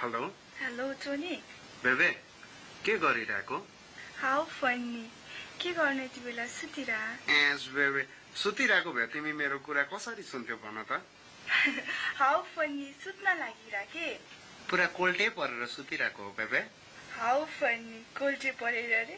Hello hello Tony बेबे के गरिरहेको हाउ फनी के गर्ने यति बेला सुतिरा एस बेबे सुतिरहेको भए तिमी मेरो कुरा कसरी सुन्थ्यौ भन त हाउ फनी सुत्न लागिरा के पुरा कोल्टे परेर सुतिरहेको हो बेबे हाउ फनी कोल्टे परेर रे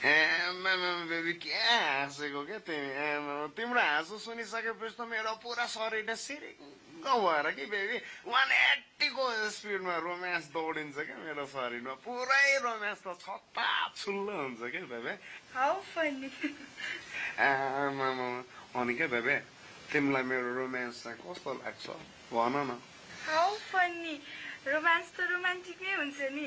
बेबी के हाँसेको क्या तिमी तिम्रो हाँसो सुनिसकेपछि त मेरो पुरा शरीर सिरिङ्ग भएर कि बेबी 180 को स्पिडमा रोमान्स दौडिन्छ क्या मेरो शरीरमा पुरै रोमान्स त छत्ता छुल्लो हुन्छ क्या बेबे हाउ फनी अनि क्या बेबे तिमीलाई मेरो रोमान्स चाहिँ कस्तो लाग्छ भन न हाउ फनी रोमान्स त रोमान्टिकै हुन्छ नि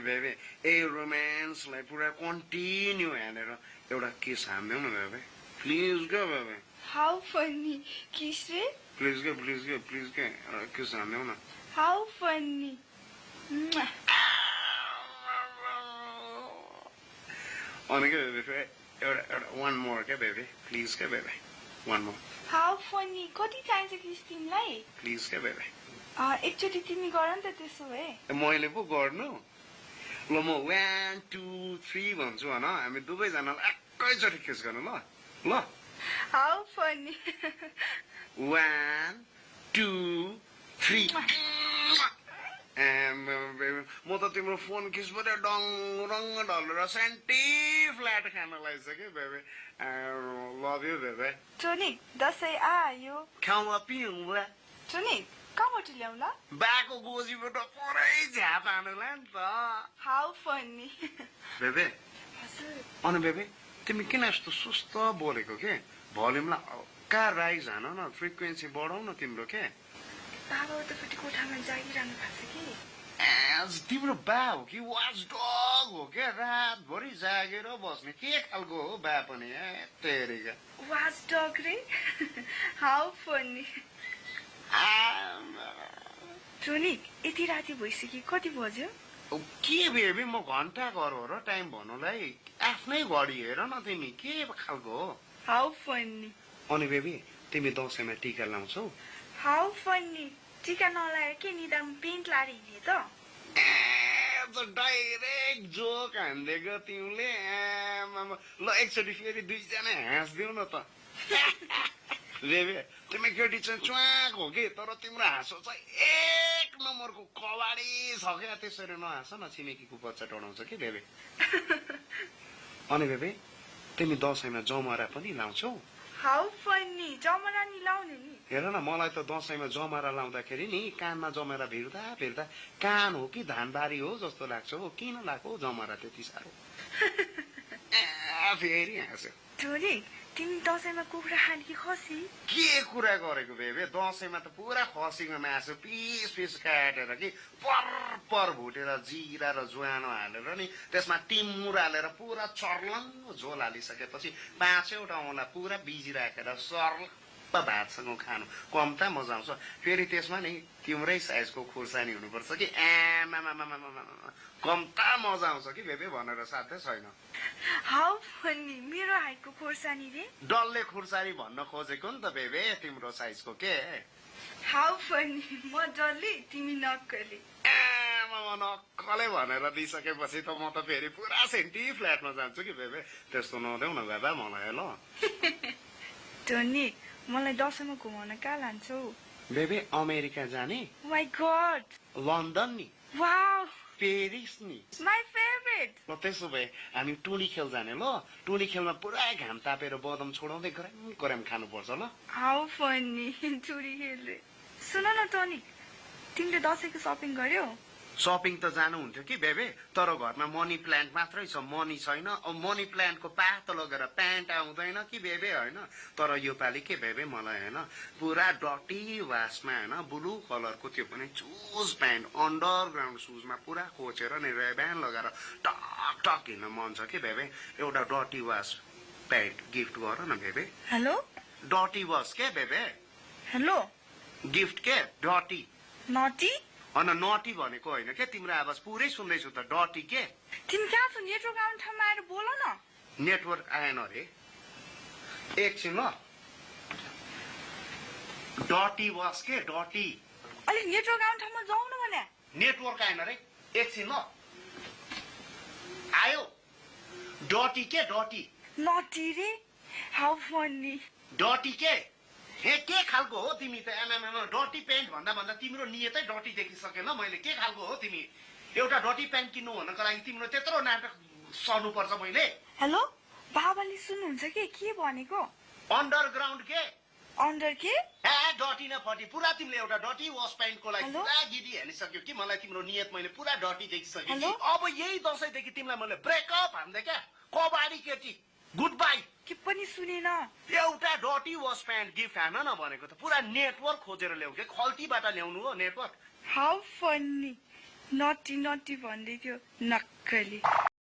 बेबे ए रोमान्सलाई पुरा कन्टिन्यू हानेर एउटा किस हान्देऊ न बेबे प्लिज क्या बेबे हाउ फनी किस रे प्लिज क्या एउटा किस हान्देऊ न हाउ फनी अनि क्या बेबे एउटा वान मोर क्या बेबे प्लिज क्या बेबे वान मोर हाउ फनी कति चाहिन्छ किस तिमीलाई प्लिज क्या बेबे एकचोटि तिमी गर नि त त्यसो भए मैले पो गर्नु ल म 1 2 3 भन्छु भन हामी दुवैजनालाई एकैचोटि किस गर्नु ल ल हाउ फनी 1 2 3 म त तिम्रो फोन किसबाट डङ रङ ढलेर सेन्टी फ्ल्याट खान लागिसक्यो बेबे लभ यु बेबे टोनी दसैँ आयो खाउँला पिउँला टोनी कहाँबाट ल्याउला बाको गोजीबाट पुरै झ्याप हानुला नि त हाउ फनी बेबे अनि बेबे तिमी किन यस्तो सुस्त बोलेको के भोल्युमलाई हल्का राइज हान न फ्रिक्वेन्सी बढाउ न तिम्रो के बाबा उतापट्टि कोठामा जागिरहनु भएको छ कि तिम्रो बा हो कि वाच डग हो क्या रातभरि जागेर बस्ने के खालको हो बा पनि तेरिका वाच डग रे हाउ फनी टोनी यति राति भइसक्यो कति बज्यो के बेबी म घन्टा घर हो र टाइम भन्नुलाई आफ्नै घडी हेर न तिमी के खालको हो हाउ फनी अनि बेबी तिमी दसैँमा टिका लाउँछौ हाउ फनी टिका नलाएर के निदान पेन्ट लाएर हिँडे त डाइरेक्ट जोक हान्दिएको तिमीले ल एकचोटि फेरि दुईजना हाँस्दिउ न त बेबी तिमी केटी चाहिँ च्वाक हो कि तर तिम्रो हाँसो चाहिँ एक नम्बरको कबाडी छ क्या त्यसरी नहाँस न छिमेकीको बच्चा टोडाउँछ कि बेबी अनि बेबी तिमी दसैँमा जमरा पनि लाउँछौ हाउ फनी जमरा नि लाउने नि हेर न मलाई त दसैँमा जमरा लाउँदाखेरि नि कानमा जमरा भिर्दा भिर्दा कान हो कि धानबारी हो जस्तो लाग्छ हो किन लाग्यो जमरा त्यति साह्रो फेरि हाँस्यो टोनी तिमी दसैँमा कुखुरा खाने कि खसी के कुरा गरेको बेबे दसैँमा त पुरा खसीको मासु पिस पिस काटेर कि पर भुटेर जिरा र ज्वानो हालेर नि त्यसमा टिमुर हालेर पुरा चर्लङ्ग झोल हालिसकेपछि 5-वटा औँला पुरा बिजी राखेर सर्लप्प भातसँग खानु कम्ता मजा आउँछ फेरि त्यसमा नि तिम्रै साइजको खुर्सानी हुनुपर्छ कि कम्ता मजा आउँछ कि बेबे भनेर साध्यै छैन हाउ फनी मेरो हाइटको खुर्सानी रे डल्ले खुर्सानी भन्न खोजेको नि त बेबे तिम्रो साइजको के हाउ फनी म डल्ले तिमी नक्कले नक्कले भनेर दिइसकेपछि त म त फेरि पुरा सेन्टी फ्ल्याटमा जान्छु कि बेबे त्यस्तो नदेऊ न बाबा मलाई ल टोनी मलाई दसैँमा घुमाउन कहाँ लान्छौ बेबी अमेरिका जाने माई गॉड लन्डन नि वाउ पेरिस नि माई फेभरेट ल त्यसो भए हामी टोली खेल जाने ल टोली खेलमा पुरा घाम तापेर बदम छोडाउँदै गराम खानुपर्छ ल हाउ फनी टोली खेल्दै सुन न टोनी तिमीले दसैँको सपिङ गर्यौ सपिङ त जानुहुन्थ्यो कि बेबे तर घरमा मनी प्लान्ट मात्रै छ मनी छैन मनी प्लान्टको पात लगेर प्यान्ट आउँदैन कि बेबे होइन तर यो पालि के बेबे मलाई होइन पुरा डटी वासमा होइन ब्लू कलरको त्यो पनि चुज प्यान्ट अन्डरग्राउन्ड सुजमा पुरा खोचेर नि रेब्यान लगाएर टक टक हिँड्न मन छ कि बेबे एउटा डटी वास प्यान्ट गिफ्ट गर न बेबे हेलो डटी वास के बेबे हेलो गिफ्ट के डटी नटी अन नटी भनेको होइन के तिम्रो आवाज पुरै सुन्दैछु त डटी के तिमी कहाँ छौ नेटवर्क आउने ठाउँमा आएर बोल न नेटवर्क आएन अरे एकछिन ल डटी वास के डटी अलि अलिक नेटवर्क आउने ठाउँमा जाउँ न भने नेटवर्क आएन रे एकछिन ल आयो डटी के डटी नटी रे हाउ फनी डटी के के खालको हो तिमी त एमएमएम डटी पेन्ट भन्दा भन्दा तिम्रो नियतै डटी देखिसकेन मैले के खालको हो तिमी एउटा डटी पेन्ट किन्नु भन्नको लागि तिम्रो त्यत्रो नाटक सर्नु पर्छ मैले हेलो बाबाले सुन्नुहुन्छ के भनेको अन्डरग्राउन्ड के अन्डर के डटी न फटी पुरा तिमीले एउटा डटी वास पेन्टको लागि हेलो? पुरा गिरी हालिसक्यो कि मलाई तिम्रो नियत मैले पुरा डटी देखिसकेँ हेलो? कि अब यही दशैंदेखि तिमीलाई मैले ब्रेकअप हान्दै क्या कबाडी केटी गुड बाई के पनि सुनेन एउटा डटी वास प्यान्ट गिफ्ट हान न भनेको त पुरा नेटवर्क खोजेर ल्याउ के खल्तीबाट ल्याउनु हो नेटवर्क हाउ फनी नटी भन्दै थियो नक्कली